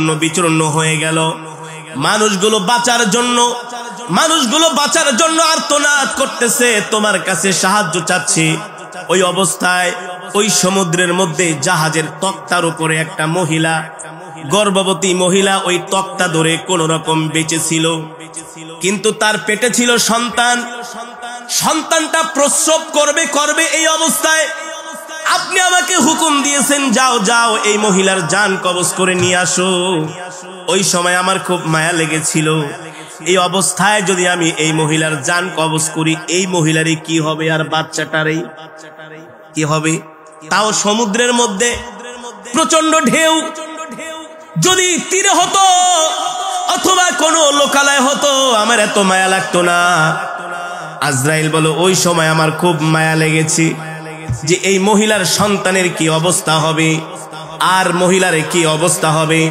চূর্ণ বিচূর্ণ হয়ে গেল। মানুষগুলো বাঁচার জন্য আর্তনাদ করতেছে, তোমার কাছে সাহায্য চাচ্ছে। ওই অবস্থায় ওই সমুদ্রের মধ্যে জাহাজের তক্তার উপরে একটা মহিলা, গর্ভবতী মহিলা, ওই তক্তা ধরে কোন রকম বেঁচে ছিল, কিন্তু তার পেটে ছিল সন্তান। সন্তানটা প্রসব করবে এই অবস্থায় আপনি আমাকে হুকুম দিয়েছেন, যাও এই মহিলার জান কবজ করে নিয়ে আসো। ওই সময় আমার খুব মায়া লেগেছিল, এই অবস্থায় যদি আমি এই মহিলার জান কবজ করি, এই মহিলারই কি হবে আর বাচ্চাটারই কি হবে? তাও সমুদ্রের মধ্যে প্রচন্ড ঢেউ, যদি তীরে হতো অথবা কোনো লোকালয় হতো আমার এত মায়া লাগতো না। আজরাইল বলো, ওই সময় আমার খুব মায়া লেগেছে যে এই মহিলার সন্তানের কি অবস্থা হবে আর মহিলার কি অবস্থা হবে।